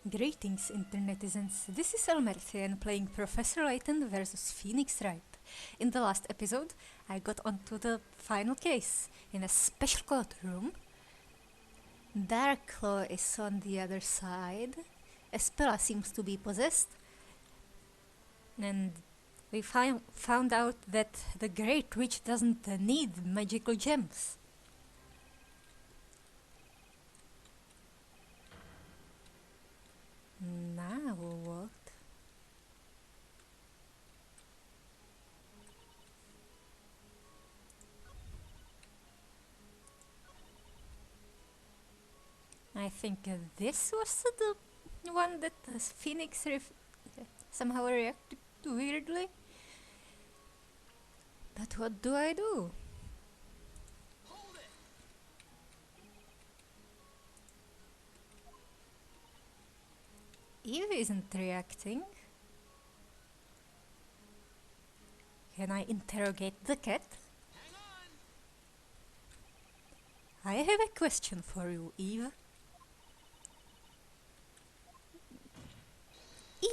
Greetings, internetizens. This is Elmerthien playing Professor Layton versus Phoenix Wright. In the last episode, I got onto the final case in a special courtroom. Darklaw is on the other side. Espera seems to be possessed. And we found out that the Great Witch doesn't need magical gems. Now what? I think this was the one that Phoenix somehow reacted to weirdly. But what do I do? Eve isn't reacting. Can I interrogate the cat? I have a question for you, Eve.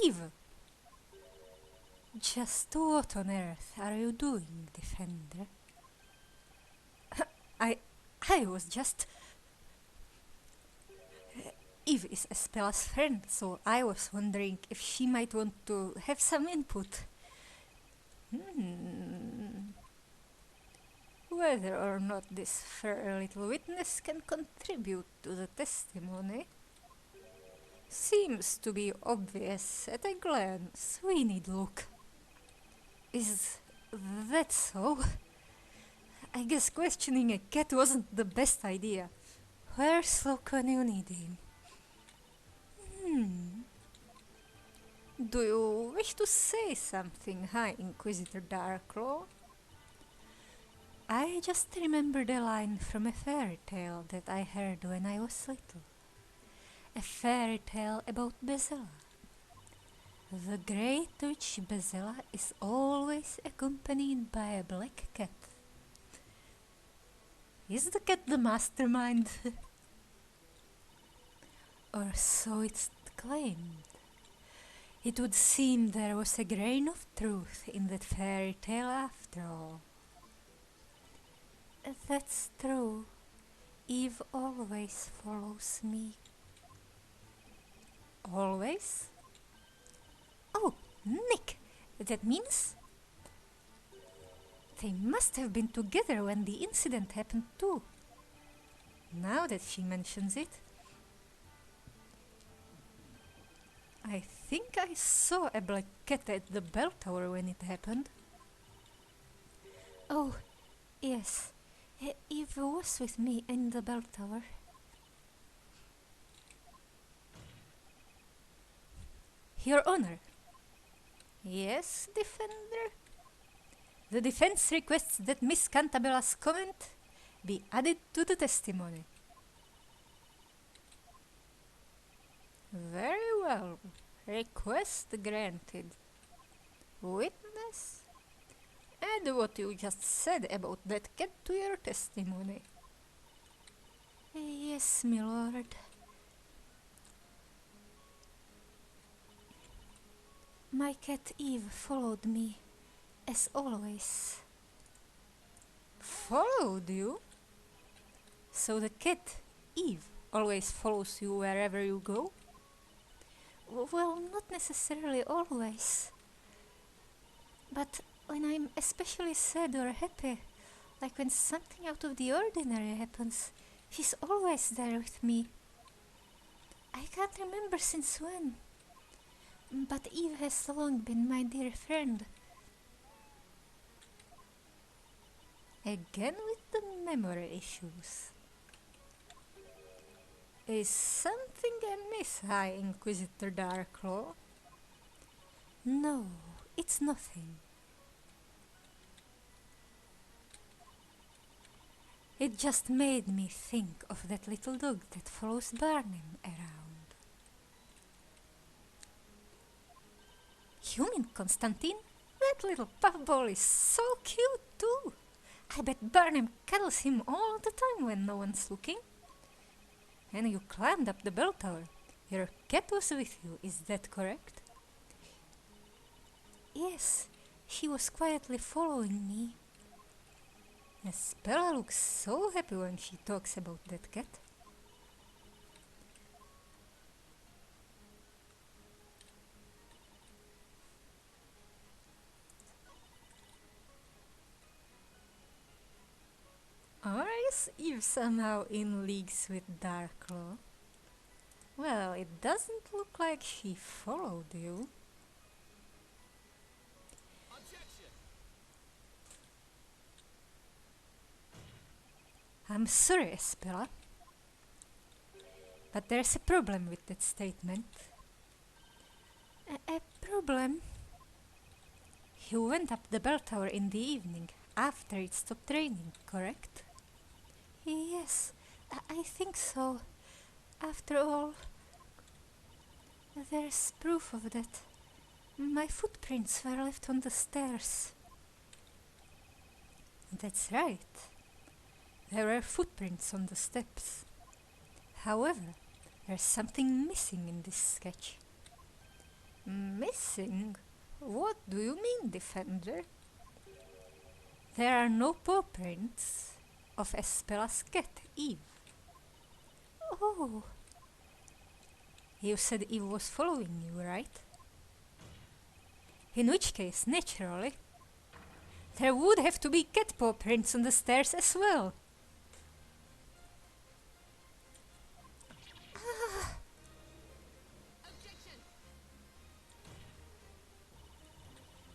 Eve! Just what on earth are you doing, Defender? I was just... Eve is Espella's friend, so I was wondering if she might want to have some input. Whether or not this fair little witness can contribute to the testimony seems to be obvious at a glance. We need look. Is that so? I guess questioning a cat wasn't the best idea. Where's Luke when you need him? Do you wish to say something, High Inquisitor Darklaw? I just remembered a line from a fairy tale that I heard when I was little. A fairy tale about Bezella. The great witch Bezella is always accompanied by a black cat. Is the cat the mastermind? Or so it's claimed. It would seem there was a grain of truth in that fairy tale after all. That's true. Eve always follows me. Always? Oh, Nick! That means... They must have been together when the incident happened too. Now that she mentions it, I think I saw a black cat at the bell tower when it happened. Oh, yes. Eve was with me in the bell tower. Your Honor. Yes, Defender? The defense requests that Miss Cantabella's comment be added to the testimony. Very well. Request granted. Witness? Add what you just said about that cat to your testimony. Yes, my lord. My cat Eve followed me, as always. Followed you? So the cat Eve always follows you wherever you go? Well, not necessarily always. But when I'm especially sad or happy, like when something out of the ordinary happens, she's always there with me. I can't remember since when, but Eve has long been my dear friend. Again with the memory issues. Is something amiss, High Inquisitor Darklaw? No, it's nothing. It just made me think of that little dog that follows Barnum around. You mean Constantine? That little puffball is so cute too. I bet Barnum cuddles him all the time when no one's looking. And you climbed up the bell tower. Your cat was with you, is that correct? Yes, she was quietly following me. Spella looks so happy when she talks about that cat. Is Eve somehow in leagues with Darklaw? Well, it doesn't look like she followed you. Objection. I'm sorry, Spella, but there's a problem with that statement. A problem? You went up the bell tower in the evening, after it stopped raining, correct? Yes, I think so. After all, there's proof of that. My footprints were left on the stairs. That's right. There were footprints on the steps. However, there's something missing in this sketch. Missing? What do you mean, Defender? There are no paw prints of Spella's cat, Eve. Oh. You said Eve was following you, right? In which case, naturally, there would have to be cat paw prints on the stairs as well.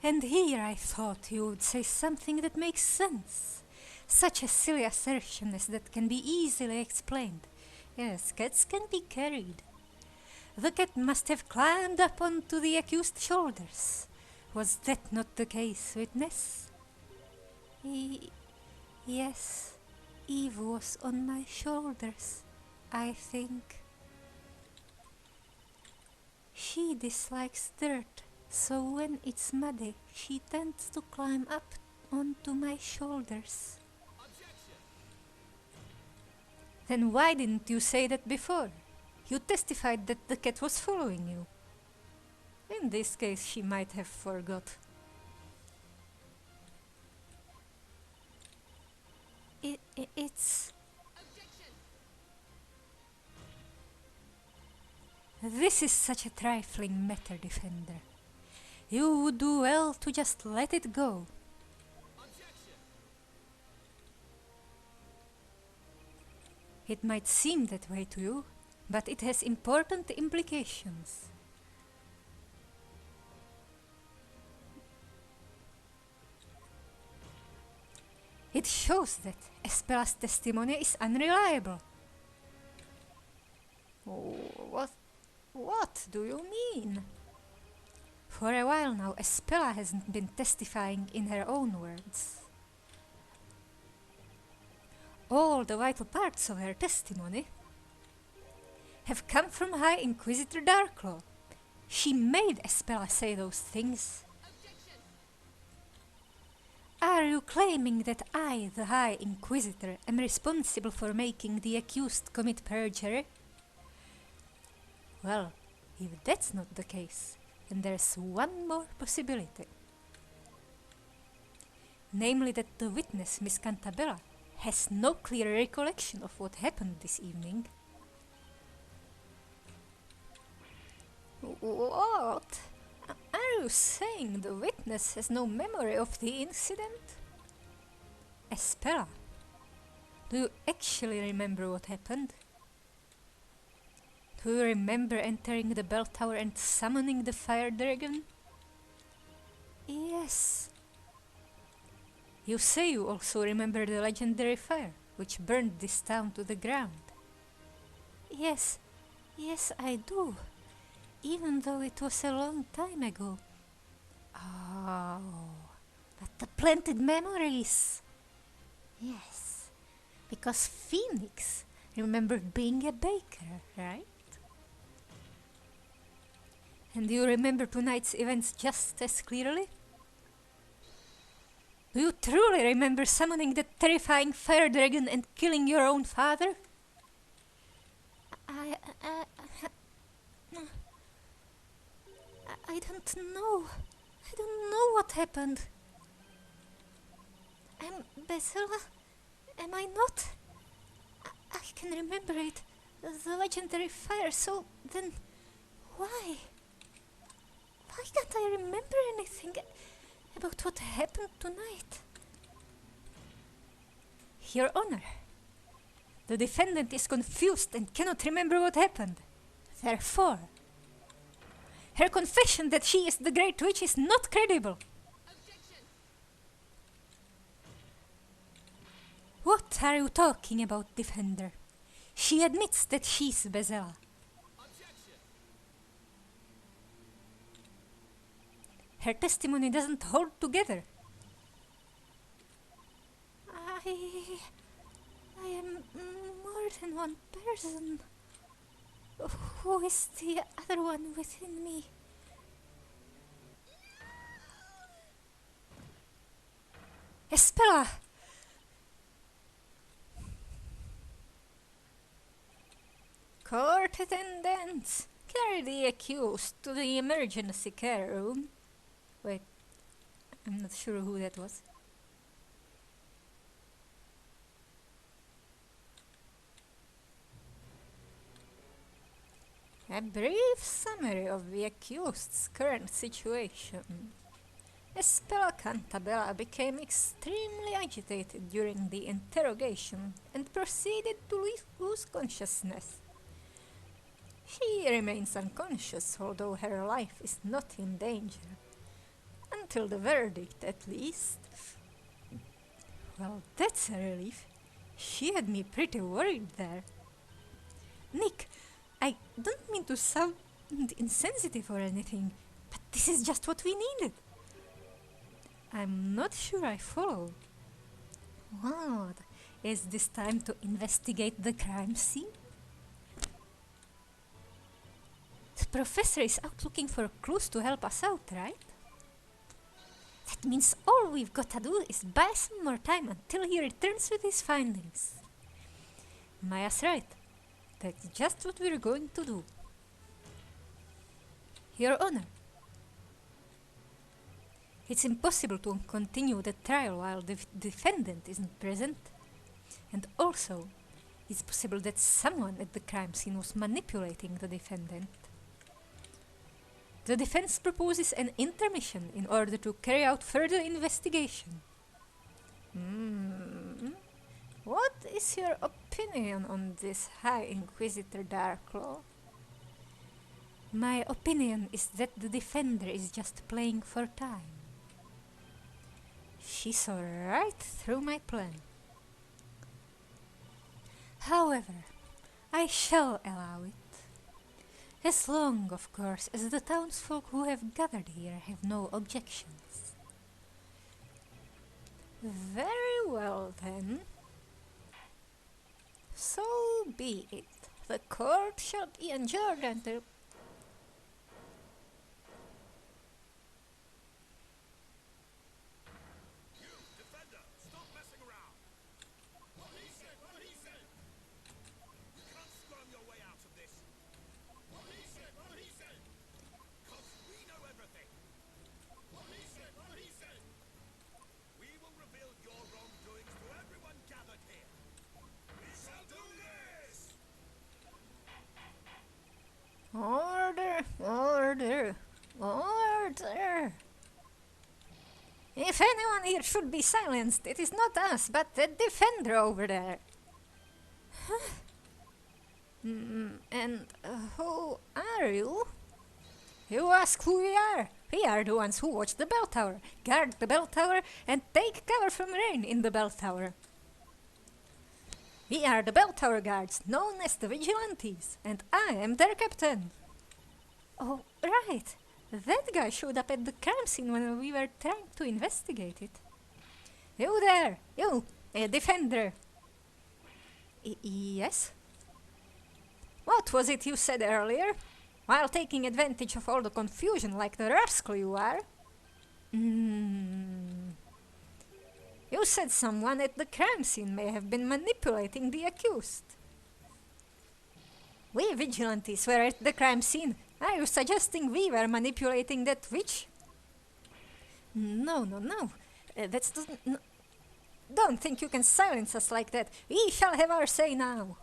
And here I thought you would say something that makes sense. Such a silly assertion as that can be easily explained. Yes, cats can be carried. The cat must have climbed up onto the accused's shoulders. Was that not the case, witness? Yes, Eve was on my shoulders, I think. She dislikes dirt, so when it's muddy, she tends to climb up onto my shoulders. Objection. Then why didn't you say that before? You testified that the cat was following you. In this case, she might have forgot. It's... Objection. This is such a trifling matter, Defender. You would do well to just let it go. Objection. It might seem that way to you, but it has important implications. It shows that Spella's testimony is unreliable. What do you mean? For a while now, Spella hasn't been testifying in her own words. All the vital parts of her testimony have come from High Inquisitor Darklaw. She made Spella say those things. Objection. Are you claiming that I, the High Inquisitor, am responsible for making the accused commit perjury? Well, if that's not the case, then there's one more possibility. Namely that the witness, Miss Cantabella, has no clear recollection of what happened this evening. What? Are you saying the witness has no memory of the incident? Spella, do you actually remember what happened? Do you remember entering the bell tower and summoning the fire dragon? Yes. You say you also remember the legendary fire, which burned this town to the ground. Yes, I do. Even though it was a long time ago. Oh, but the planted memories. Yes, because Phoenix remembered being a baker, right? And do you remember tonight's events just as clearly? Do you truly remember summoning the terrifying fire dragon and killing your own father? I don't know. I don't know what happened. I'm Bezella? Am I not? I can remember it. The legendary fire, so then why? Why can't I remember anything about what happened tonight? Your Honor, the defendant is confused and cannot remember what happened. Therefore, her confession that she is the Great Witch is not credible. Objection! What are you talking about, Defender? She admits that she's Bezella. Objection! Her testimony doesn't hold together. I am more than one person. Who is the other one within me? Espella! Court attendants, carry the accused to the emergency care room. Wait, I'm not sure who that was. A brief summary of the accused's current situation. Espella Cantabella became extremely agitated during the interrogation and proceeded to lose consciousness. She remains unconscious, although her life is not in danger. Until the verdict, at least. Well, that's a relief. She had me pretty worried there. Nick, I don't mean to sound insensitive or anything, but this is just what we needed. I'm not sure I follow. What? Is this time to investigate the crime scene? The professor is out looking for clues to help us out, right? That means all we've got to do is buy some more time until he returns with his findings. Maya's right. That's just what we're going to do. Your Honor, it's impossible to continue the trial while the defendant isn't present. And also, it's possible that someone at the crime scene was manipulating the defendant. The defense proposes an intermission in order to carry out further investigation. What is your opinion on this, High Inquisitor Darklaw? My opinion is that the defender is just playing for time. She saw right through my plan. However, I shall allow it. As long, of course, as the townsfolk who have gathered here have no objections. Very well, then. So be it. The court shall be adjourned until... You, defender, stop messing around. What he said, what he said. You can't squirm your way out of this. What he said, what he said. 'Cause we know everything. What he said, what he said. We will reveal your wrongdoings to everyone gathered here. We shall do this. Order, order, order. If anyone here should be silenced, it is not us, but the defender over there. And who are you? You ask who we are. We are the ones who watch the bell tower, guard the bell tower, and take cover from rain in the bell tower. We are the bell tower guards, known as the Vigilantes, and I am their captain. Oh, right. That guy showed up at the crime scene when we were trying to investigate it. You there! You! A defender! Yes? What was it you said earlier? While taking advantage of all the confusion like the rascal you are? You said someone at the crime scene may have been manipulating the accused. We vigilantes were at the crime scene, Are you suggesting we were manipulating that witch? No, no, no. That's doesn't. No. Don't think you can silence us like that. We shall have our say now.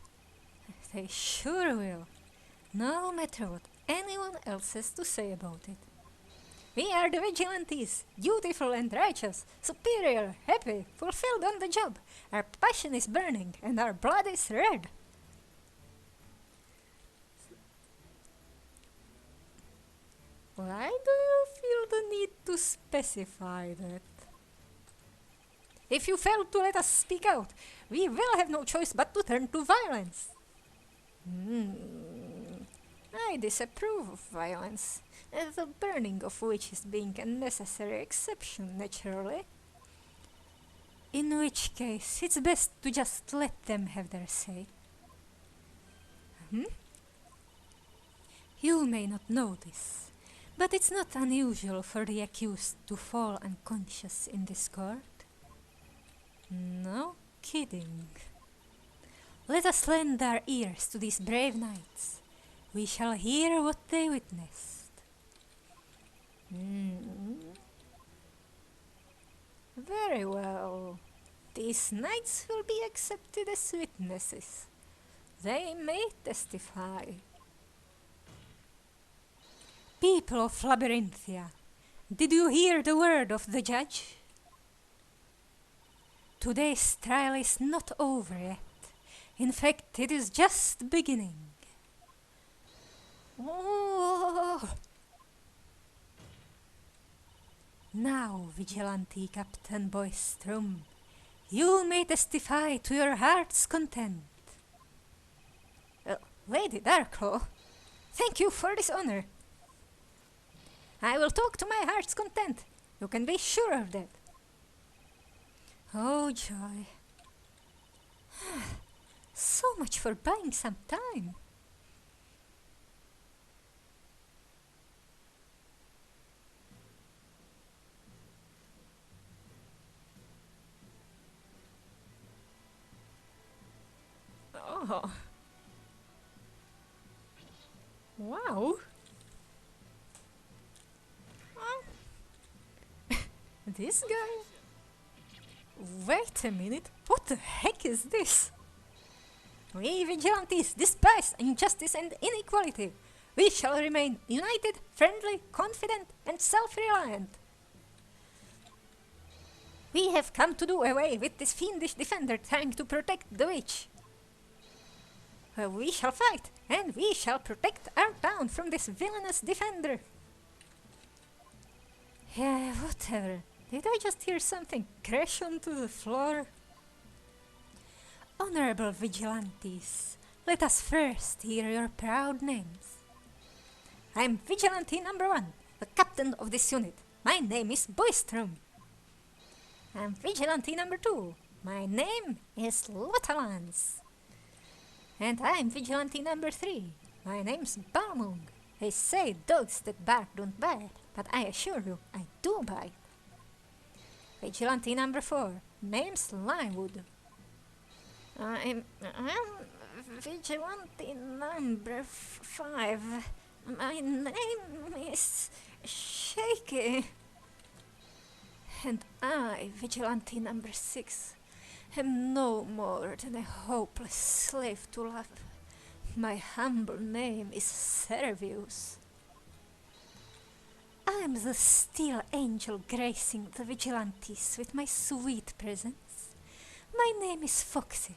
They sure will. No matter what anyone else has to say about it. We are the vigilantes, beautiful and righteous, superior, happy, fulfilled on the job. Our passion is burning and our blood is red. Why do you feel the need to specify that? If you fail to let us speak out, we will have no choice but to turn to violence. I disapprove of violence, the burning of which is being a necessary exception, naturally. In which case, it's best to just let them have their say. You may not know this, but it's not unusual for the accused to fall unconscious in this court. No kidding. Let us lend our ears to these brave knights. We shall hear what they witnessed. Very well. These knights will be accepted as witnesses. They may testify. People of Labyrynthia, did you hear the word of the judge? Today's trial is not over yet. In fact, it is just beginning. Oh. Now, Vigilante Captain Boystrom, you may testify to your heart's content. Lady Darkclaw, thank you for this honor. I will talk to my heart's content. You can be sure of that. Oh, joy. So much for buying some time. Oh. Wow. This guy? Wait a minute, what the heck is this? We vigilantes despise injustice and inequality. We shall remain united, friendly, confident, and self-reliant. We have come to do away with this fiendish defender trying to protect the witch. We shall fight, and we shall protect our town from this villainous defender. Yeah, whatever. Did I just hear something crash onto the floor? Honorable vigilantes, let us first hear your proud names. I am Vigilante number 1, the captain of this unit. My name is Boystrom. I am Vigilante number 2. My name is Lutalans. And I am Vigilante number 3. My name's Balmung. They say dogs that bark don't bite, but I assure you, I do bite. Vigilante number 4. Name's Limewood. I'm Vigilante number 5. My name is Shaky. And I, Vigilante number 6, am no more than a hopeless slave to love. My humble name is Servius. I am the steel angel gracing the vigilantes with my sweet presence. My name is Foxy.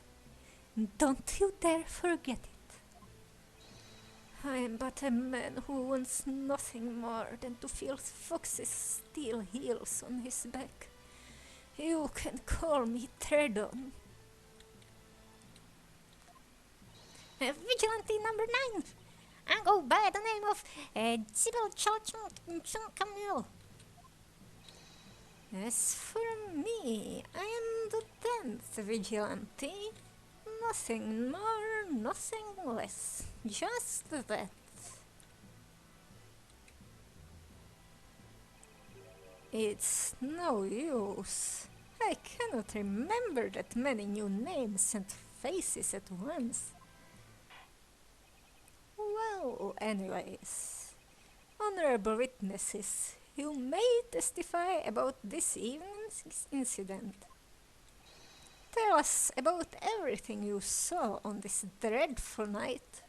Don't you dare forget it. I am but a man who wants nothing more than to feel Foxy's steel heels on his back. You can call me Tredon. Vigilante number 9. I go by the name of Zibel Chalchum. As for me, I am the 10th Vigilante. Nothing more, nothing less. Just that. It's no use. I cannot remember that many new names and faces at once. Well, anyways, honorable witnesses, you may testify about this evening's incident. Tell us about everything you saw on this dreadful night.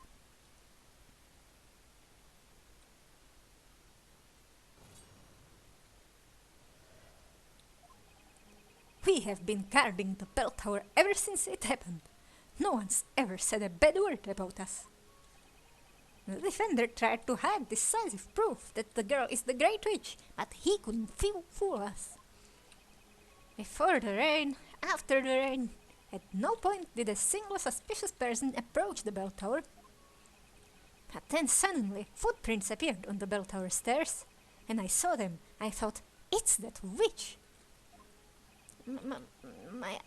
We have been guarding the bell tower ever since it happened. No one's ever said a bad word about us. The defender tried to hide decisive proof that the girl is the Great Witch, but he couldn't fool us. Before the rain, after the rain, at no point did a single suspicious person approach the bell tower. But then suddenly footprints appeared on the bell tower stairs, and I saw them. I thought, it's that witch. My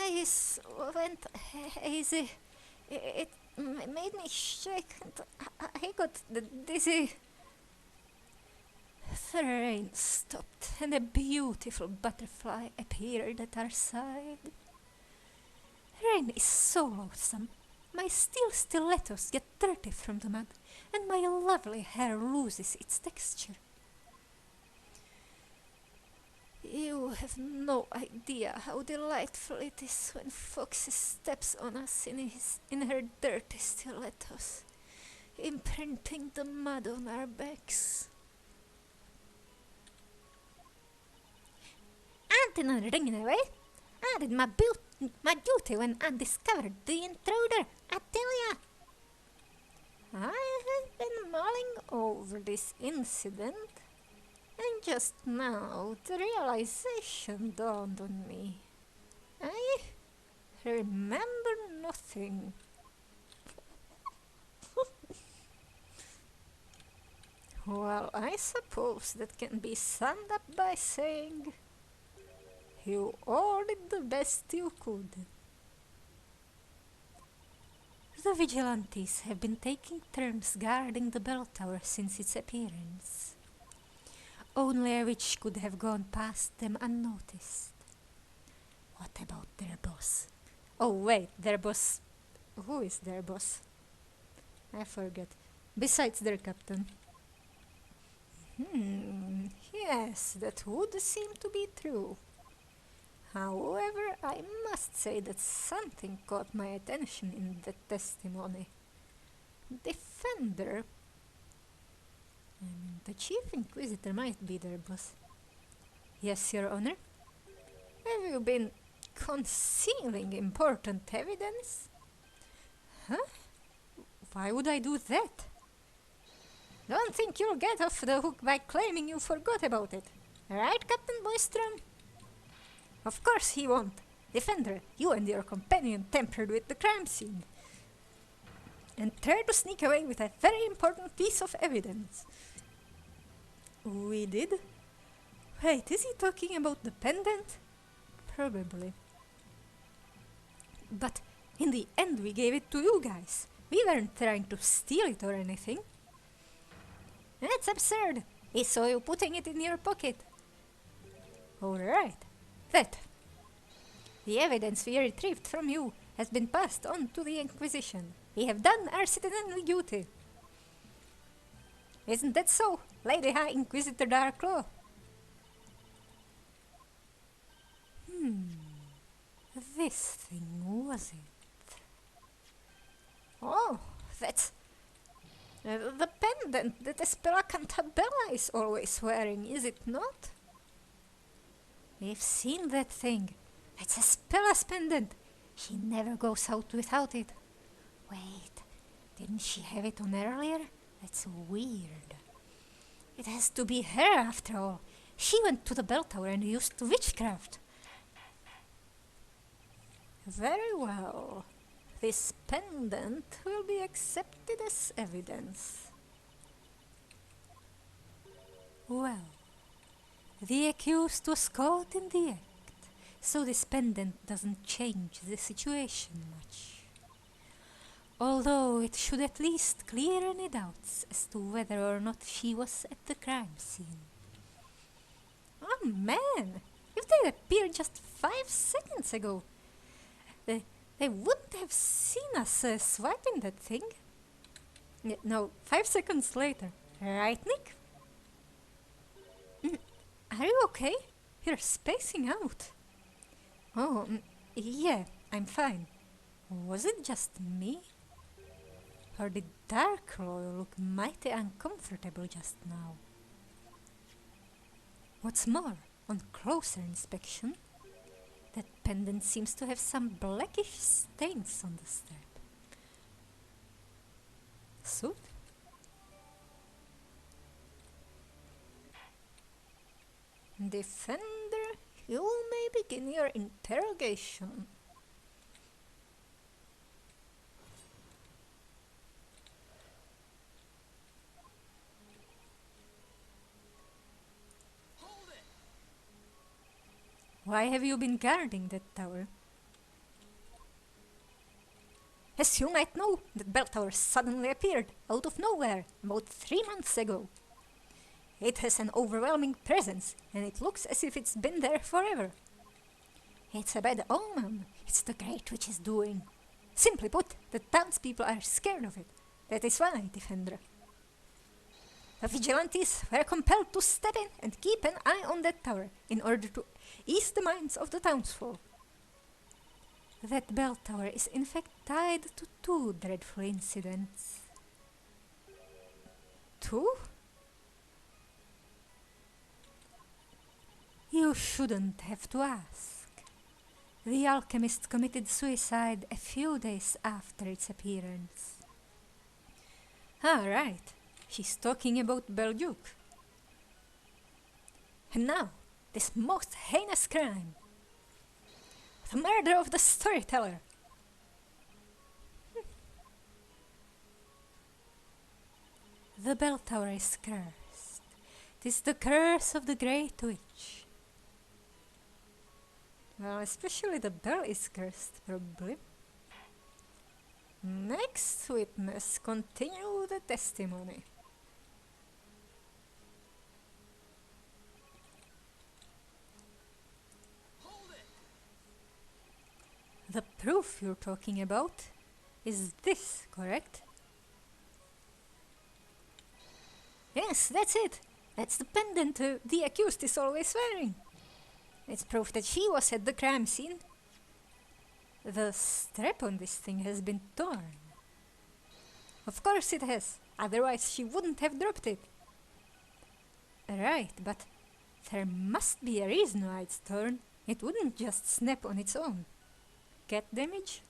eyes went hazy. It made me shake, and I got dizzy. The rain stopped, and a beautiful butterfly appeared at our side. Rain is so loathsome. My steel stilettos get dirty from the mud, and my lovely hair loses its texture. You have no idea how delightful it is when Foxy steps on us in her dirty stilettos, imprinting the mud on our backs. Antenna ringing away. I did my duty when I discovered the intruder, I tell ya. I have been mulling over this incident, and just now the realization dawned on me. I remember nothing. Well, I suppose that can be summed up by saying, you all did the best you could. The vigilantes have been taking turns guarding the bell tower since its appearance. Only a witch could have gone past them unnoticed. What about their boss? Oh wait, their boss... Who is their boss? I forget. Besides their captain. Yes, that would seem to be true. However, I must say that something caught my attention in the testimony. Defender. The Chief Inquisitor might be their boss. Yes, Your Honor. Have you been concealing important evidence? Huh? Why would I do that? Don't think you'll get off the hook by claiming you forgot about it. Right, Captain Boystrom? Of course he won't. Defender, you and your companion tampered with the crime scene and tried to sneak away with a very important piece of evidence. We did? Wait, is he talking about the pendant? Probably. But in the end we gave it to you guys. We weren't trying to steal it or anything. That's absurd. We saw you putting it in your pocket. Alright. That. The evidence we retrieved from you has been passed on to the Inquisition. We have done our citizenly duty. Isn't that so, Lady High Inquisitor Darklaw? This thing, was it? Oh, that's... the pendant that Espera Cantabella is always wearing, is it not? We've seen that thing. It's Espella's pendant. She never goes out without it. Wait, didn't she have it on earlier? That's weird. It has to be her after all. She went to the bell tower and used witchcraft. Very well. This pendant will be accepted as evidence. Well, the accused was caught in the act, so this pendant doesn't change the situation much. Although it should at least clear any doubts as to whether or not she was at the crime scene. Oh man! If they appeared just 5 seconds ago, they wouldn't have seen us swiping that thing. No, 5 seconds later. Right, Nick? Are you okay? You're spacing out. Oh, yeah, I'm fine. Was it just me? Or did Dark Royal look mighty uncomfortable just now? What's more, on closer inspection, that pendant seems to have some blackish stains on the strap. Suit? Defender, you may begin your interrogation. Hold it! Why have you been guarding that tower? As you might know, that bell tower suddenly appeared out of nowhere about 3 months ago. It has an overwhelming presence, and it looks as if it's been there forever. It's a bad omen. It's the Great Witch's doing. Simply put, the townspeople are scared of it. That is why, Defender. The vigilantes were compelled to step in and keep an eye on that tower in order to ease the minds of the townsfolk. That bell tower is in fact tied to 2 dreadful incidents. 2? You shouldn't have to ask. The alchemist committed suicide a few days after its appearance. Ah, right. She's talking about Belduc. And now, this most heinous crime. The murder of the storyteller. The bell tower is cursed. 'Tis the curse of the Great Witch. Well, especially the bell is cursed, probably. Next witness, continue the testimony. Hold it! The proof you're talking about is this, correct? Yes, that's it. That's the pendant the accused is always wearing. It's proof that she was at the crime scene. The strap on this thing has been torn. Of course it has, otherwise she wouldn't have dropped it. Right, but there must be a reason why it's torn. It wouldn't just snap on its own. Cat damage?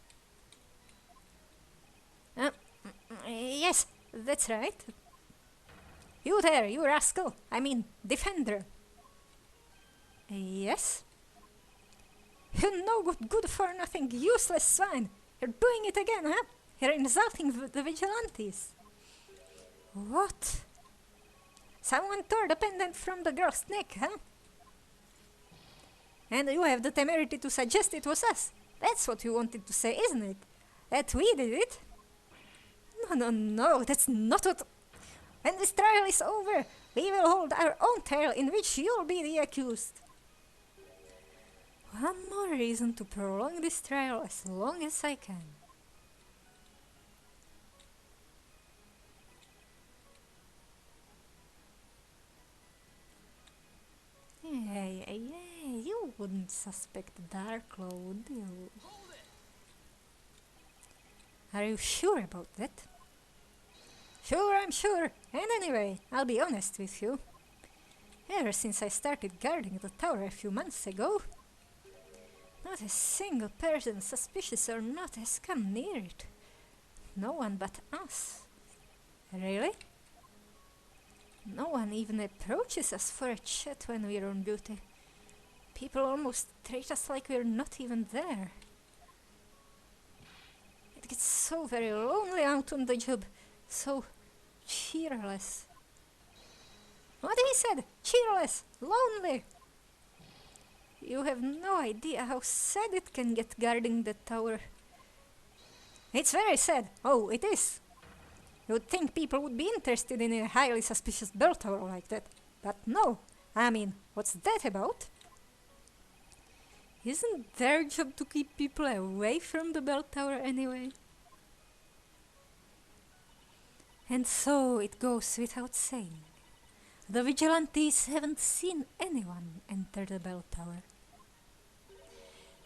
Yes, that's right. You there, you rascal! I mean, Defender. Yes? You no good for nothing, useless swine! You're doing it again, huh? You're insulting the vigilantes. What? Someone tore the pendant from the girl's neck, huh? And you have the temerity to suggest it was us. That's what you wanted to say, isn't it? That we did it? No, that's not what... When this trial is over, we will hold our own trial in which you'll be the accused. One more reason to prolong this trial as long as I can. Hey, you wouldn't suspect Darklow, would you? Hold it! Are you sure about that? Sure, I'm sure. And anyway, I'll be honest with you. Ever since I started guarding the tower a few months ago, not a single person, suspicious or not, has come near it. No one but us. Really? No one even approaches us for a chat when we're on duty. People almost treat us like we're not even there. It gets so very lonely out on the job, so cheerless. What he said? Cheerless, lonely. You have no idea how sad it can get guarding the tower. It's very sad. Oh, it is. You'd think people would be interested in a highly suspicious bell tower like that. But no. I mean, what's that about? Isn't their job to keep people away from the bell tower anyway? And so it goes without saying. The vigilantes haven't seen anyone enter the bell tower.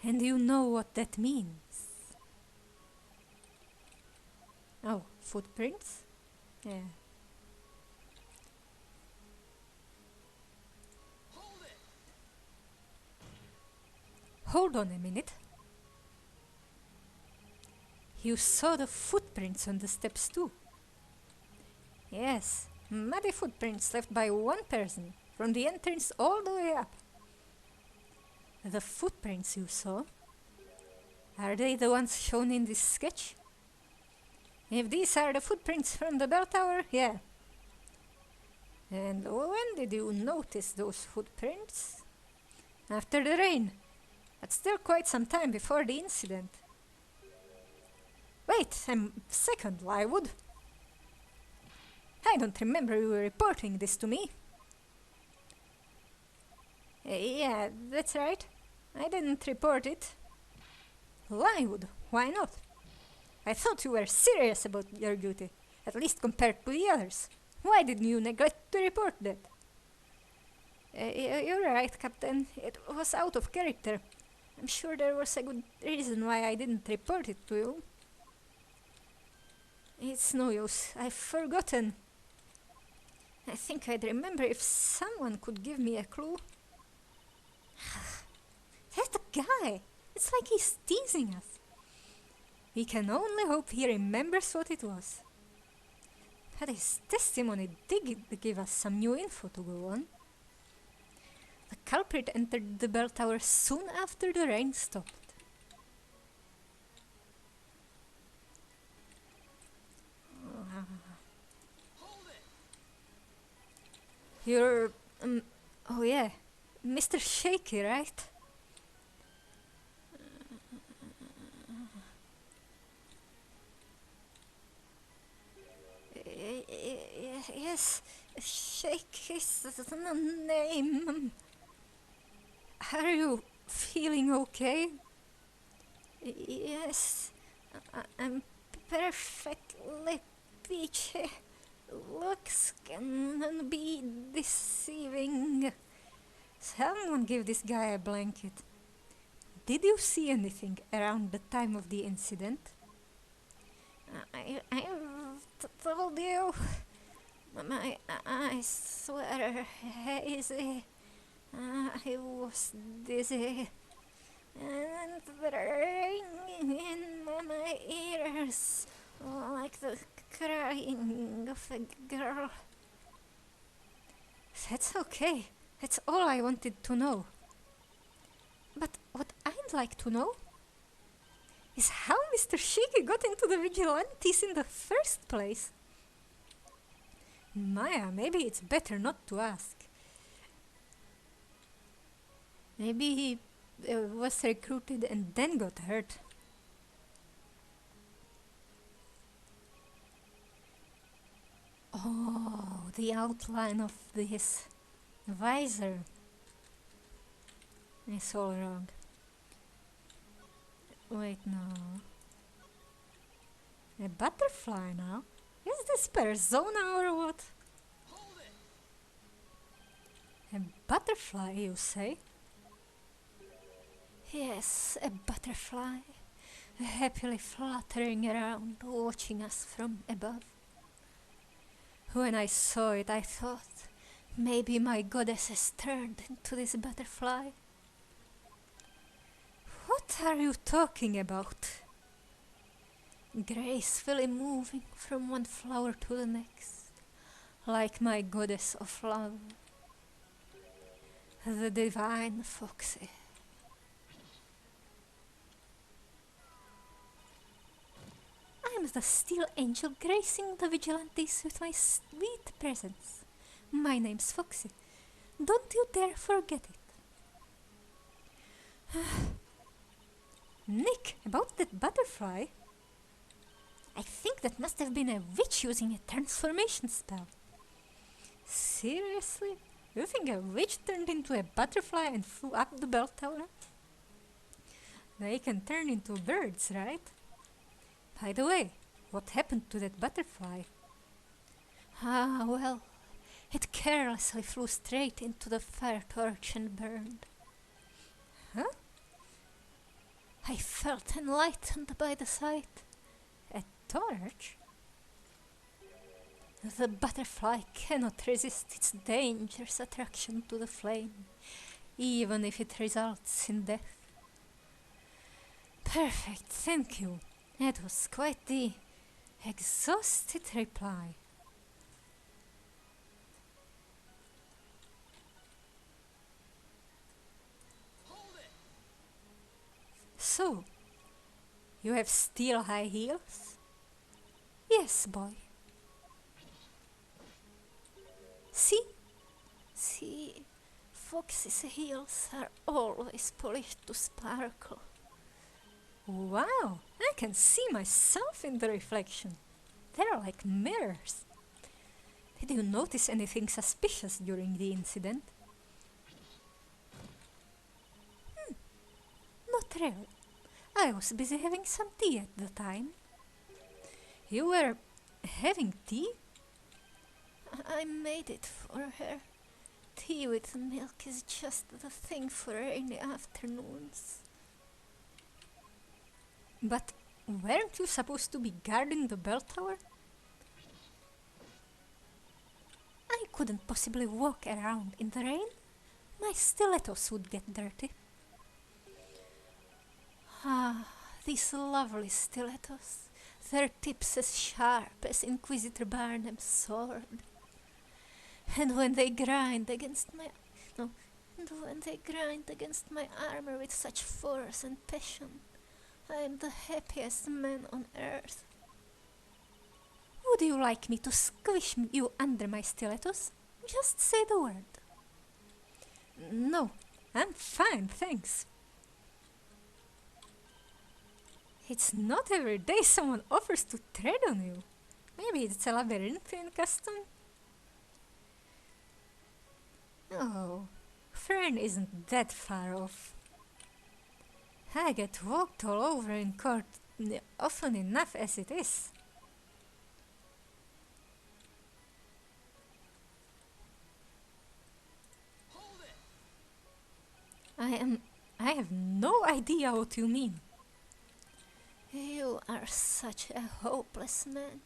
And you know what that means. Oh, footprints? Yeah. Hold it! Hold on a minute. You saw the footprints on the steps too. Yes, muddy footprints left by one person from the entrance all the way up. The footprints you saw, are they the ones shown in this sketch? If these are the footprints from the bell tower, yeah. And when did you notice those footprints? After the rain, but still quite some time before the incident. Wait a second, Lywood. I don't remember you reporting this to me. Yeah, that's right. I didn't report it. Lywood, why not? I thought you were serious about your duty, at least compared to the others. Why did you neglect to report that? You're right, Captain. It was out of character. I'm sure there was a good reason why I didn't report it to you. It's no use. I've forgotten. I think I'd remember if someone could give me a clue. That guy! It's like he's teasing us. We can only hope he remembers what it was. But his testimony did give us some new info to go on. The culprit entered the bell tower soon after the rain stopped. Hold it! You're... oh yeah, Mr. Shaky, right? Yes, Shaky's the name. Are you feeling okay? Yes, I'm perfectly peachy. Looks can be deceiving. Someone give this guy a blanket. Did you see anything around the time of the incident? I've told you. My eyes were hazy. I was dizzy. And the ringing in my ears like the crying of a girl. That's okay. That's all I wanted to know. But what I'd like to know is how Mr. Shaky got into the vigilantes in the first place. Maya, maybe it's better not to ask. Maybe he was recruited and then got hurt. Oh, the outline of this visor is all wrong. Wait, no. A butterfly now? Is this persona or what? Hold it! A butterfly, you say? Yes, a butterfly, happily fluttering around, watching us from above. When I saw it, I thought, maybe my goddess has turned into this butterfly. What are you talking about? Gracefully moving from one flower to the next, like my goddess of love, the divine Foxy. I'm the steel angel gracing the vigilantes with my sweet presence. My name's Foxy. Don't you dare forget it. Nick, about that butterfly. I think that must have been a witch using a transformation spell. Seriously? You think a witch turned into a butterfly and flew up the bell tower? They can turn into birds, right? By the way, what happened to that butterfly? Ah, well, It carelessly flew straight into the fire torch and burned. Huh? I felt enlightened by the sight. A torch? The butterfly cannot resist its dangerous attraction to the flame, even if it results in death. Perfect, thank you. That was quite the exhausted reply. Hold it! So, you have steel high heels? Yes, boy. See, Fox's heels are always polished to sparkle. Wow, I can see myself in the reflection. They're like mirrors. Did you notice anything suspicious during the incident? Not really. I was busy having some tea at the time. You were having tea? I made it for her. Tea with milk is just the thing for rainy afternoons. But weren't you supposed to be guarding the bell tower? I couldn't possibly walk around in the rain. My stilettos would get dirty. Ah, these lovely stilettos. Their tips as sharp as Inquisitor Barnum's sword. And when they grind against my armor with such force and passion, I am the happiest man on earth. Would you like me to squish you under my stilettos? Just say the word. No, I'm fine, thanks. It's not every day someone offers to tread on you. Maybe it's a Labyrinthian custom? Oh, Fern isn't that far off. I get walked all over in court often enough as it is. Hold it! I have no idea what you mean. You are such a hopeless man.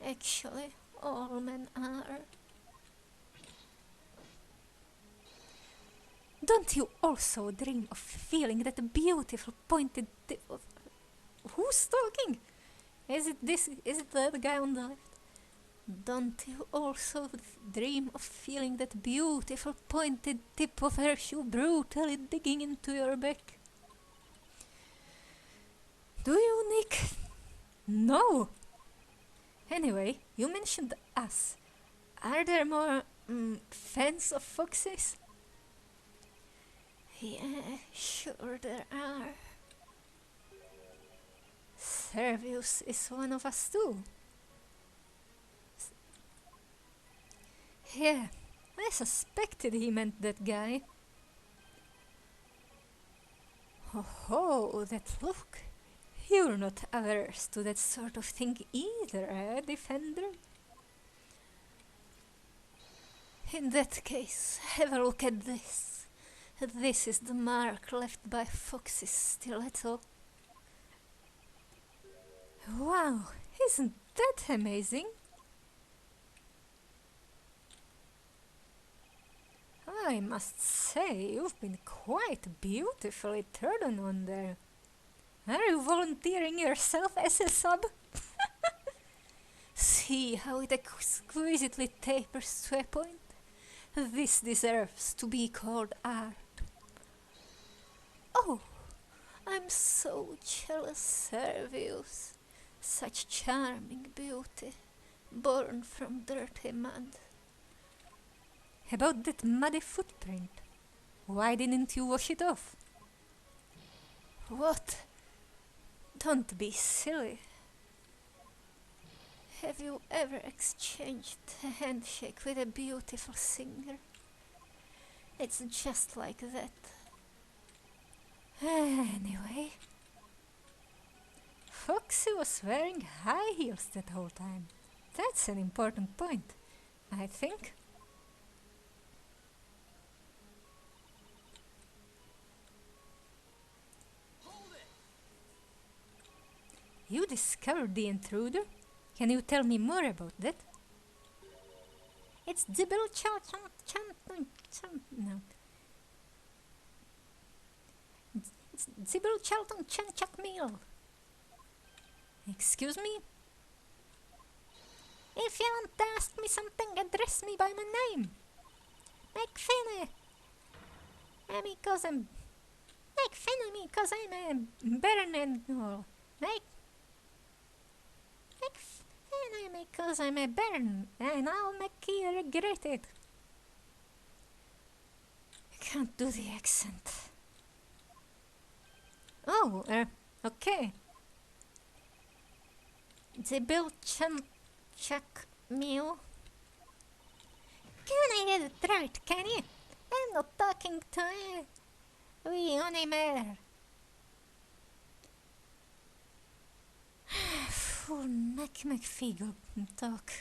Actually, all men are. Don't you also dream of feeling that beautiful pointed tip of... Who's talking? Is it the guy on the left? Don't you also dream of feeling that beautiful pointed tip of her shoe brutally digging into your back? Do you, Nick? No! Anyway, you mentioned us. Are there more fans of foxes? Yeah, sure there are. Servius is one of us too. Yeah, I suspected he meant that guy. Oh, that look. You're not averse to that sort of thing either, eh, Defender? In that case, have a look at this. This is the mark left by Fox's stiletto. Wow, isn't that amazing? I must say, you've been quite beautifully trodden on there. Are you volunteering yourself as a sub? See how it exquisitely tapers to a point? This deserves to be called art. Oh, I'm so jealous, Servius. Such charming beauty, born from dirty mud. About that muddy footprint, why didn't you wash it off? What? Don't be silly. Have you ever exchanged a handshake with a beautiful singer? It's just like that. Anyway, Foxy was wearing high heels that whole time. That's an important point, I think. You discovered the intruder? Can you tell me more about that? It's Zibil no. It's Zibil Charlton Chanchak Meal. Excuse me? If you want to ask me something, address me by my name. Make fun of me cause I'm a baron and all. Make fun of me cause I'm a baron and I'll make you regret it. I can't do the accent. Oh, okay. The Bill Chuck meal. Can I get it right, can you? I'm not talking to we only matter. Fool Mac McFeagle talk.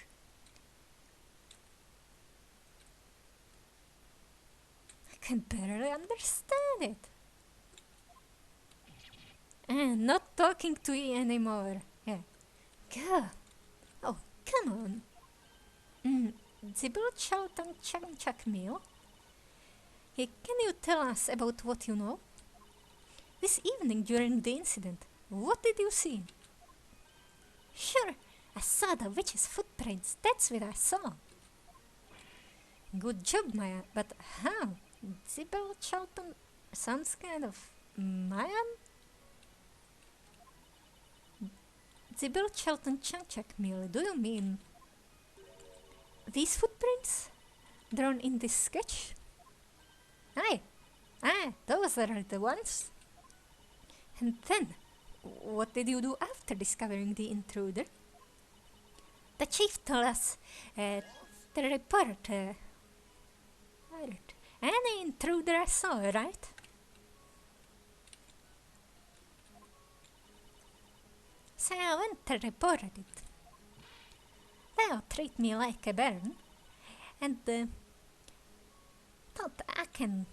I can barely understand it. And not talking to you anymore. Yeah. Go. Oh, come on. Zibil Charlton Chuck meal. Hey, can you tell us about what you know? This evening during the incident, what did you see? Sure, I saw the witch's footprints. That's what I saw. Good job, Maya. But how? Zibil Charlton sounds kind of Mayan? Zibil Charlton Chanchak meal, do you mean these footprints? Drawn in this sketch? Aye, those are the ones. And then, what did you do after discovering the intruder? The chief told us the report. Any intruder I saw, right? So I went and reported it. They'll treat me like a baron, and thought I can.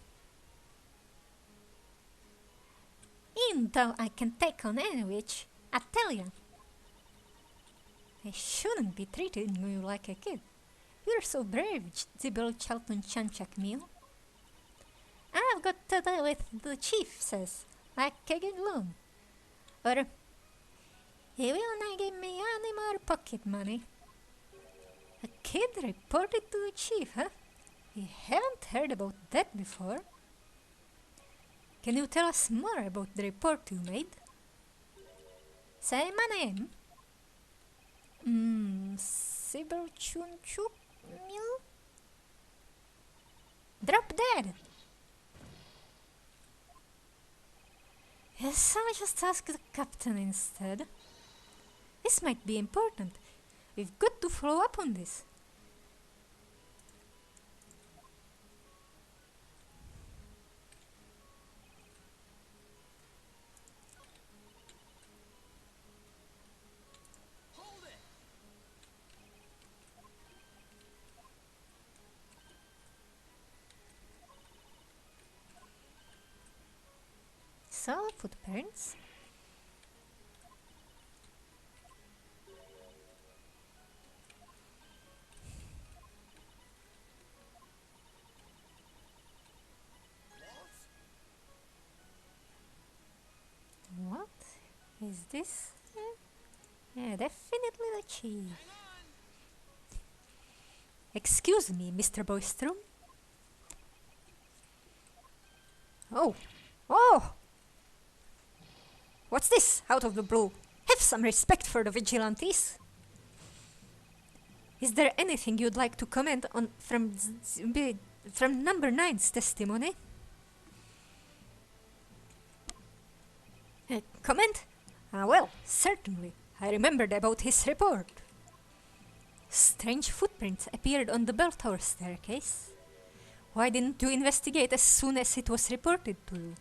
Even though I can take on any witch, I tell you, I shouldn't be treating you like a kid. You're so brave, Zibil Charlton Chanchak meal. I've got to deal with the chief, says, like a good loan. Or he will not give me any more pocket money. A kid reported to the chief, huh? You haven't heard about that before. Can you tell us more about the report you made? Say my name. Zibil Chunchuk Mill? Drop dead. Yes, I'll just ask the captain instead. This might be important. We've got to follow up on this. Hold it! So, footprints. What is this? Yeah, definitely the chief. Excuse me, Mr. Boystrom. Oh! What's this, out of the blue? Have some respect for the vigilantes. Is there anything you'd like to comment on from number 9's testimony? Comment? Well, certainly. I remembered about his report. Strange footprints appeared on the bell tower staircase. Why didn't you investigate as soon as it was reported to you?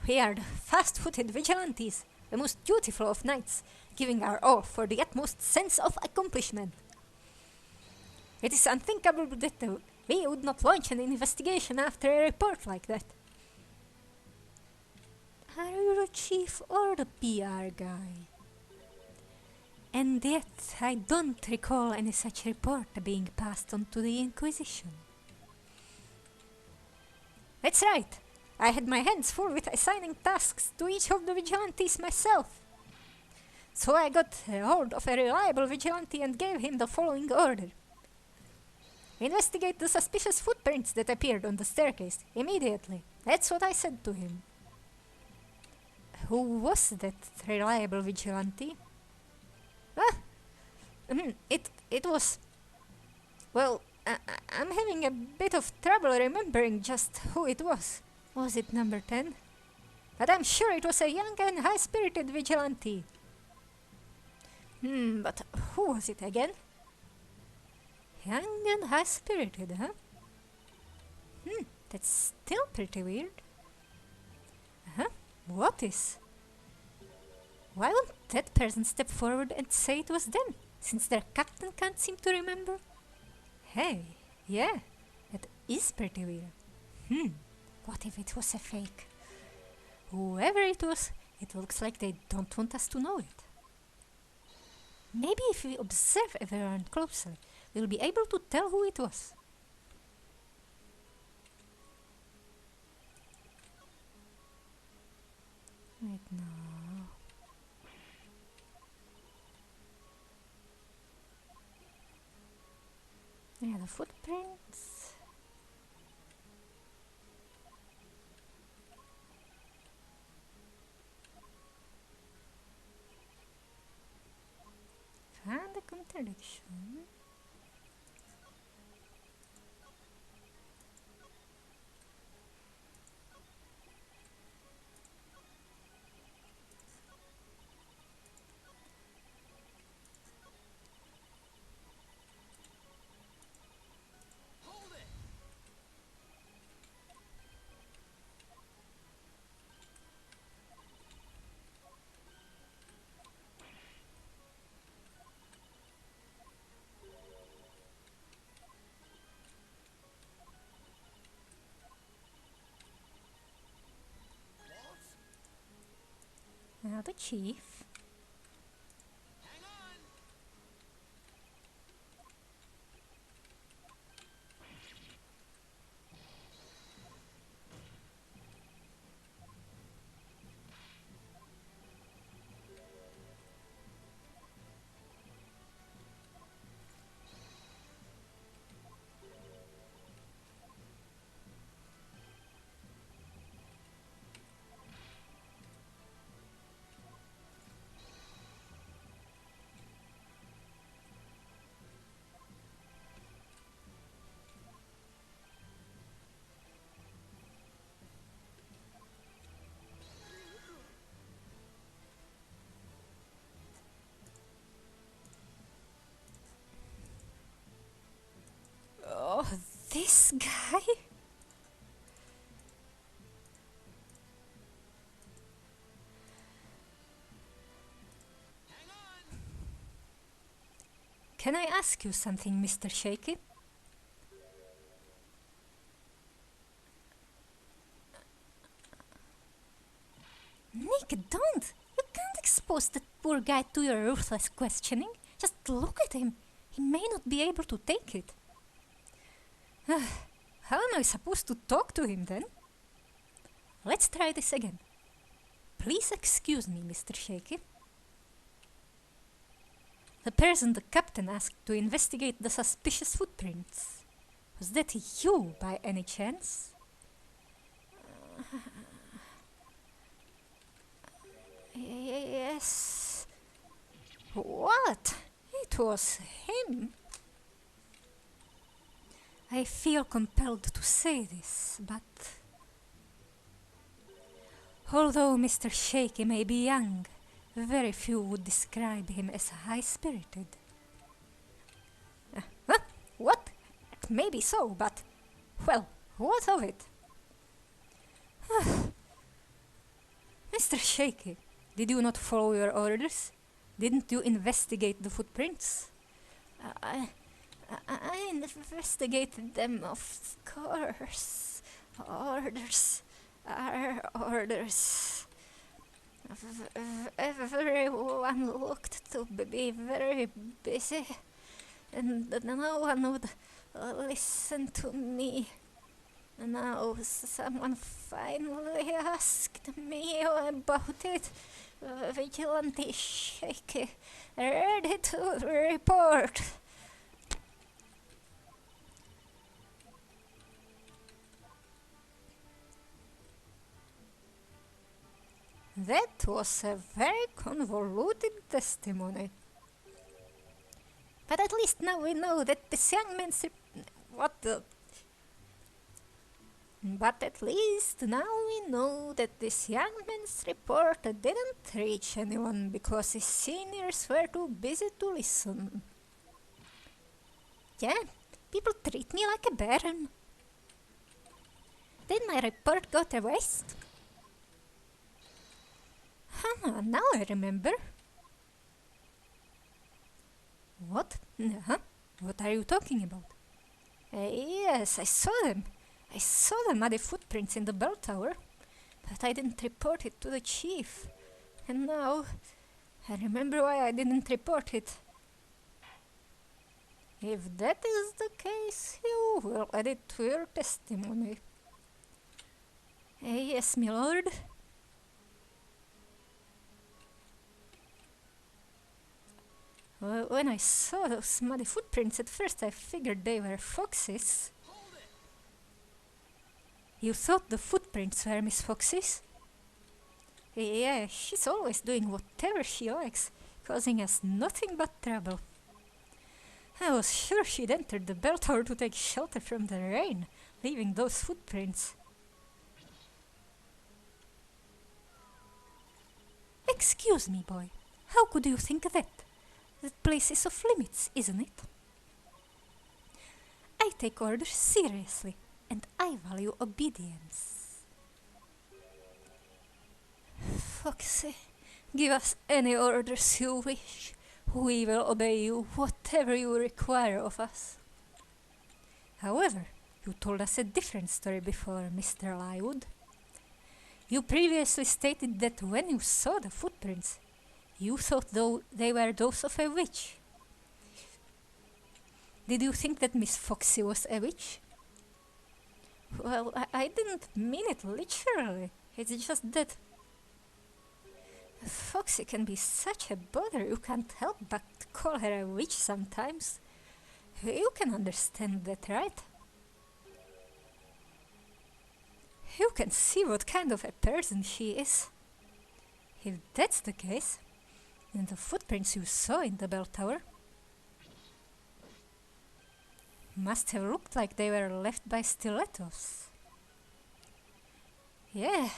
We are the fast-footed vigilantes, the most dutiful of knights, giving our all for the utmost sense of accomplishment. It is unthinkable that we would not launch an investigation after a report like that. Are you the chief or the PR guy? And yet I don't recall any such report being passed on to the Inquisition. That's right. I had my hands full with assigning tasks to each of the vigilantes myself. So I got hold of a reliable vigilante and gave him the following order. Investigate the suspicious footprints that appeared on the staircase immediately. That's what I said to him. Who was that reliable vigilante? It was... Well, I'm having a bit of trouble remembering just who it was. Was it number 10? But I'm sure it was a young and high-spirited vigilante. But who was it again? Young and high-spirited, huh? That's still pretty weird. What is? Why won't that person step forward and say it was them, since their captain can't seem to remember? Hey, yeah, that is pretty weird. What if it was a fake? Whoever it was, it looks like they don't want us to know it. Maybe if we observe everyone closely, we'll be able to tell who it was. Wait, no. Yeah, the footprints. Found a contradiction. Hold it! Now the chief. Hang on! Oh, this guy? Hang on! Can I ask you something, Mr. Shaky? Nick, don't! You can't expose that poor guy to your ruthless questioning. Just look at him. He may not be able to take it. How am I supposed to talk to him then? Let's try this again. Please excuse me, Mr. Shaky. The person the captain asked to investigate the suspicious footprints. Was that you by any chance? Yes. What? It was him. I feel compelled to say this, but although Mr. Shaky may be young, very few would describe him as high-spirited. What? Maybe so, but, well, what of it? Mr. Shaky, did you not follow your orders? Didn't you investigate the footprints? I investigated them, of course. Orders are orders. Everyone looked to be very busy, and no one would listen to me. Now someone finally asked me about it. Vigilante shaky, ready to report. That was a very convoluted testimony. But at least now we know that this young man's... What the... But at least now we know that this young man's report didn't reach anyone because his seniors were too busy to listen. Yeah, people treat me like a baron. Did my report go to waste? Now I remember. What? Huh? What are you talking about? Yes, I saw them. I saw the muddy footprints in the bell tower, but I didn't report it to the chief. And now, I remember why I didn't report it. If that is the case, you will add it to your testimony. Yes, my lord. When I saw those muddy footprints, at first I figured they were foxes. You thought the footprints were Miss Fox's? Yeah, she's always doing whatever she likes, causing us nothing but trouble. I was sure she'd entered the bell tower to take shelter from the rain, leaving those footprints. Excuse me, boy. How could you think that? That place is off limits, isn't it? I take orders seriously, and I value obedience. Foxy, give us any orders you wish. We will obey you, whatever you require of us. However, you told us a different story before, Mr. Lywood. You previously stated that when you saw the footprints, you thought they were those of a witch. Did you think that Miss Foxy was a witch? Well, I didn't mean it literally. It's just that Foxy can be such a bother you can't help but call her a witch sometimes. You can understand that, right? You can see what kind of a person she is. If that's the case, then the footprints you saw in the bell tower must have looked like they were left by stilettos. Yeah,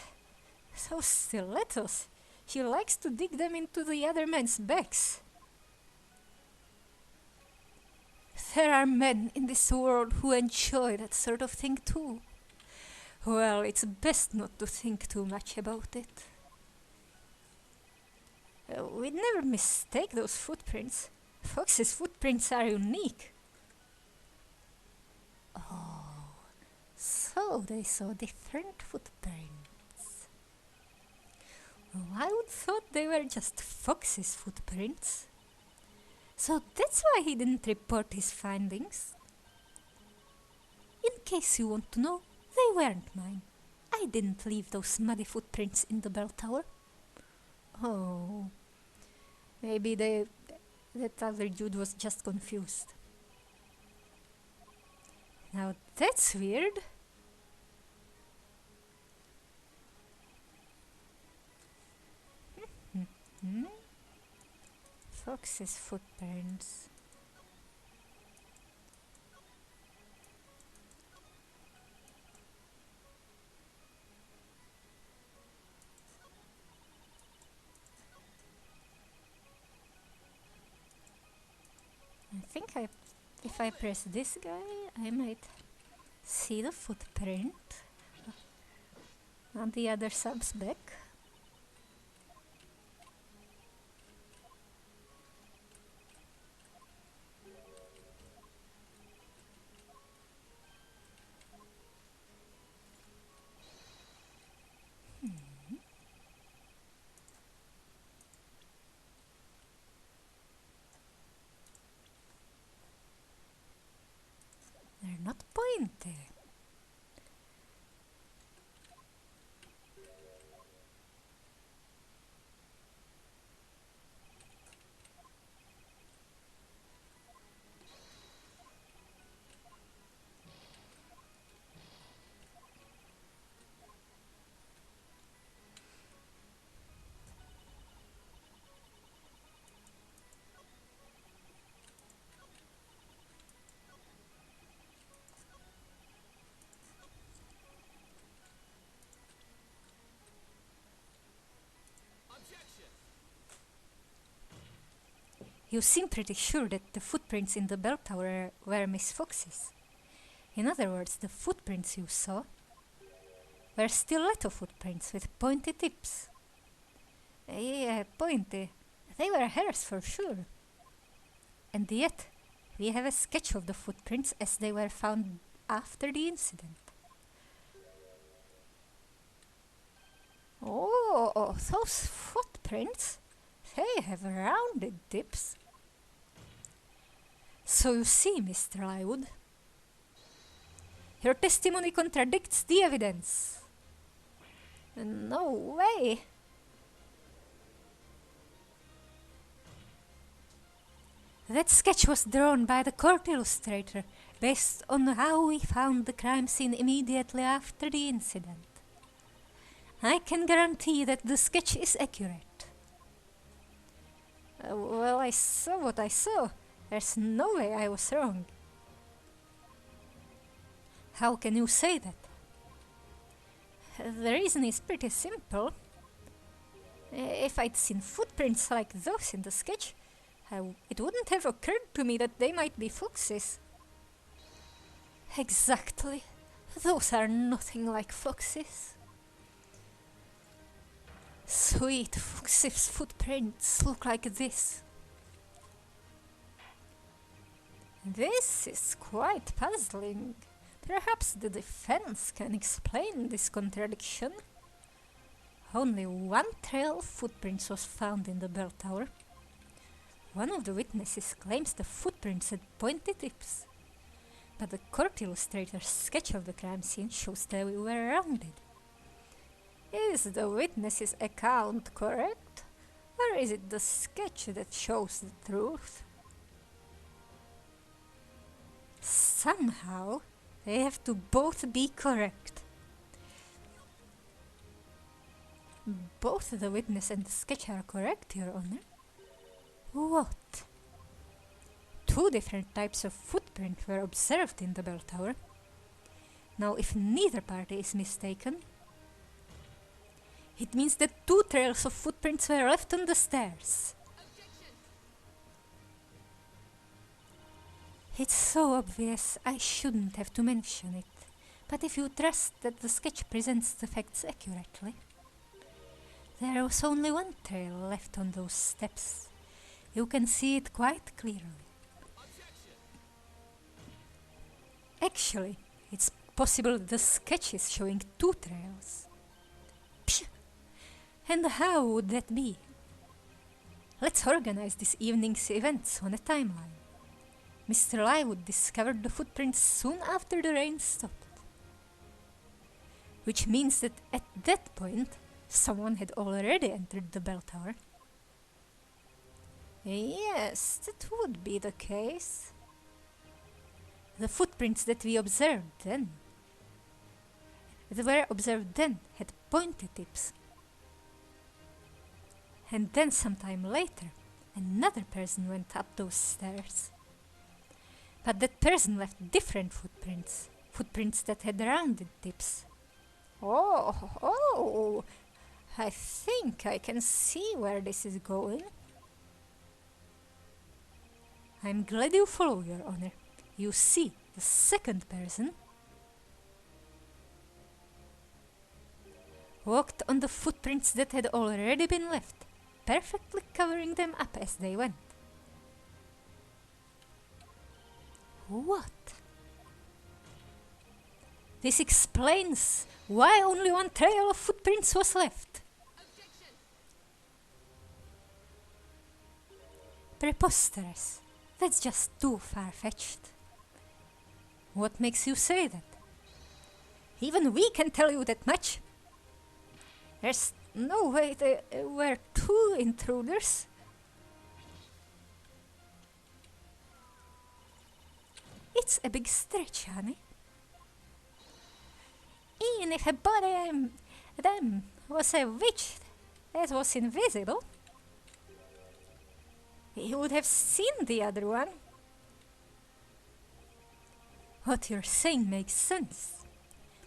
those stilettos. She likes to dig them into the other men's backs. There are men in this world who enjoy that sort of thing too. Well, it's best not to think too much about it. We'd never mistake those footprints. Fox's footprints are unique. Oh, so they saw different footprints. I would thought they were just Fox's footprints. So that's why he didn't report his findings. In case you want to know, they weren't mine. I didn't leave those muddy footprints in the bell tower. Oh, maybe that other dude was just confused. Now that's weird. Fox's footprints. I think if I press this guy, I might see the footprint on the other sub's back. not pointy. Objection! You seem pretty sure that the footprints in the bell tower were Miss Fox's. In other words, the footprints you saw were stiletto footprints with pointy tips. Yeah, pointy. They were hers for sure. And yet, we have a sketch of the footprints as they were found after the incident. Oh, those footprints, they have rounded tips. So you see, Mr. Lywood, your testimony contradicts the evidence. No way. That sketch was drawn by the court illustrator based on how we found the crime scene immediately after the incident. I can guarantee that the sketch is accurate. Well, I saw what I saw. There's no way I was wrong. How can you say that? The reason is pretty simple. If I'd seen footprints like those in the sketch, it wouldn't have occurred to me that they might be Fox's. Exactly. Those are nothing like Fox's. Sweet Fox's footprints look like this. This is quite puzzling. Perhaps the defense can explain this contradiction. Only one trail of footprints was found in the bell tower. One of the witnesses claims the footprints had pointy tips, but the court illustrator's sketch of the crime scene shows they were rounded. Is the witness's account correct, or is it the sketch that shows the truth? Somehow, they have to both be correct. Both the witness and the sketch are correct, Your Honor. What? Two different types of footprint were observed in the bell tower. Now, if neither party is mistaken, it means that two trails of footprints were left on the stairs. Objection! It's so obvious I shouldn't have to mention it, but if you trust that the sketch presents the facts accurately, there was only one trail left on those steps. You can see it quite clearly. Objection! Actually, it's possible the sketch is showing two trails. Psh! And how would that be? Let's organize this evening's events on a timeline. Mr. Lywood discovered the footprints soon after the rain stopped. Which means that at that point, someone had already entered the bell tower. Yes, that would be the case. The footprints that we observed then, had pointy tips. And then sometime later, another person went up those stairs. But that person left different footprints, footprints that had rounded tips. Oh, I think I can see where this is going. I'm glad you follow, Your Honor. You see, the second person walked on the footprints that had already been left, perfectly covering them up as they went. What? This explains why only one trail of footprints was left. Objection! Preposterous. That's just too far-fetched. What makes you say that? Even we can tell you that much. There's no way there were two intruders. It's a big stretch, honey. Even if a body them was a witch that was invisible, he would have seen the other one. What you're saying makes sense,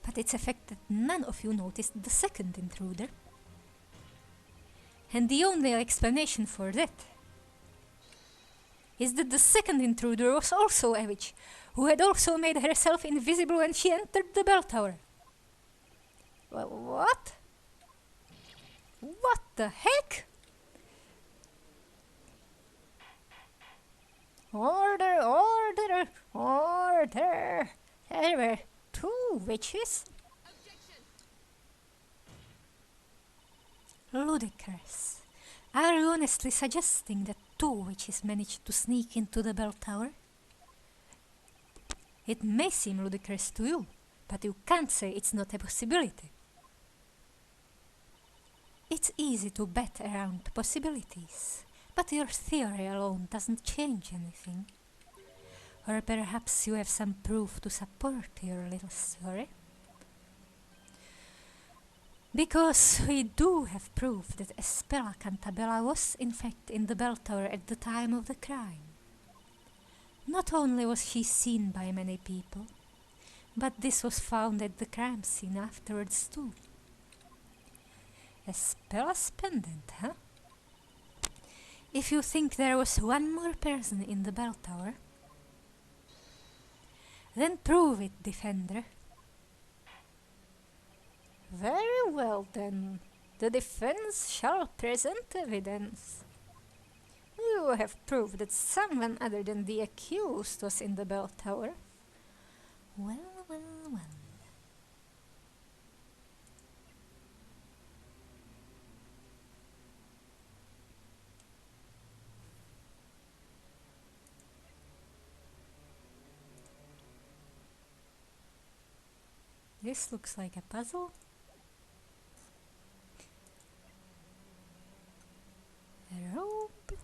but it's a fact that none of you noticed the second intruder. And the only explanation for that is that the second intruder was also a witch, who had also made herself invisible when she entered the bell tower. What? What the heck? Order, order, order! There were two witches? Objection! Ludicrous. Are you honestly suggesting that two witches managed to sneak into the bell tower? It may seem ludicrous to you, but you can't say it's not a possibility. It's easy to bet around possibilities, but your theory alone doesn't change anything. Or perhaps you have some proof to support your little story? Because we do have proof that Espella Cantabella was in fact in the bell tower at the time of the crime. Not only was she seen by many people, but this was found at the crime scene afterwards too. Espella's pendant, huh? If you think there was one more person in the bell tower, then prove it, Defender. Very well then, the defense shall present evidence. You have proved that someone other than the accused was in the bell tower. Well, well, well. This looks like a puzzle. A robe?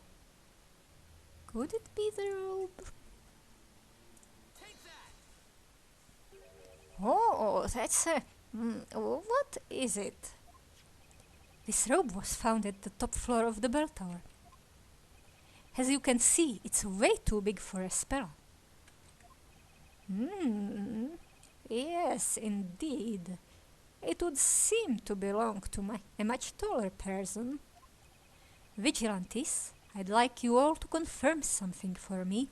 Could it be the robe? Take that! Oh, that's a... what is it? This robe was found at the top floor of the bell tower. As you can see, it's way too big for a spell. Yes, indeed. It would seem to belong to a much taller person. Vigilantes, I'd like you all to confirm something for me.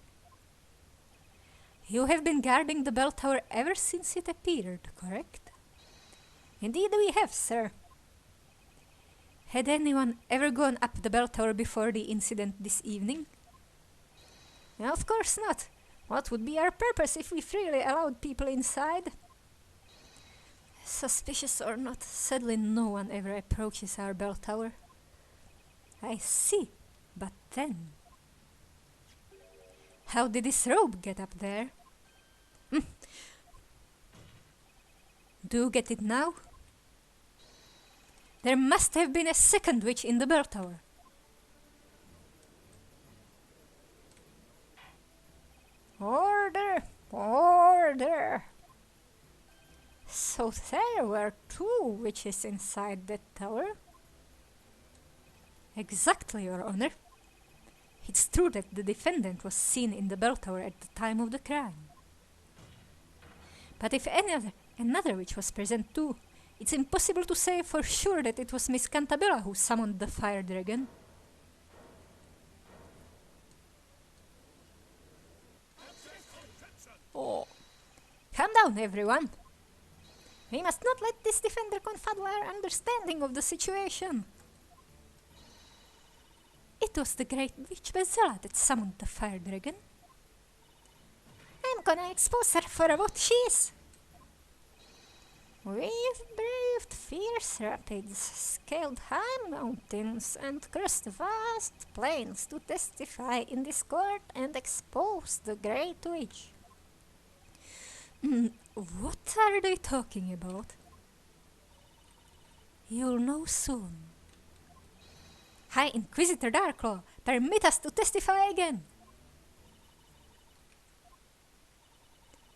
You have been guarding the bell tower ever since it appeared, correct? Indeed we have, sir. Had anyone ever gone up the bell tower before the incident this evening? Of course not. What would be our purpose if we freely allowed people inside? Suspicious or not, sadly no one ever approaches our bell tower. I see, but then... How did this robe get up there? Do you get it now? There must have been a second witch in the bell tower. Order! Order! So there were two witches inside that tower? Exactly, Your Honor. It's true that the defendant was seen in the bell tower at the time of the crime. But if another witch was present too, it's impossible to say for sure that it was Miss Cantabella who summoned the fire dragon. Oh, calm down, everyone. We must not let this defender confound our understanding of the situation. It was the great witch Bezella that summoned the fire dragon. I'm gonna expose her for what she is. We've braved fierce rapids, scaled high mountains, and crossed vast plains to testify in this court and expose the great witch. What are they talking about? You'll know soon. High Inquisitor Darklaw, permit us to testify again.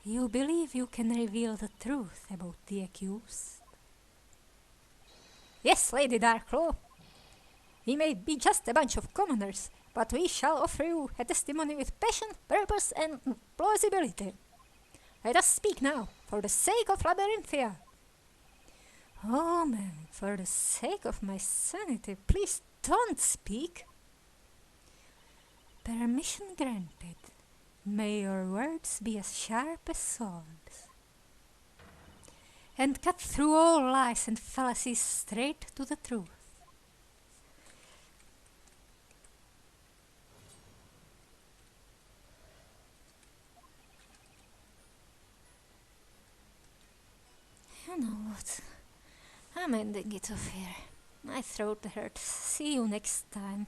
You believe you can reveal the truth about the accused? Yes, Lady Darklaw. We may be just a bunch of commoners, but we shall offer you a testimony with passion, purpose, and plausibility. Let us speak now, for the sake of Elmerthien. Oh man, for the sake of my sanity, please don't speak. Permission granted. May your words be as sharp as swords, and cut through all lies and fallacies straight to the truth. You know what? I'm ending it off here. My throat hurts. See you next time.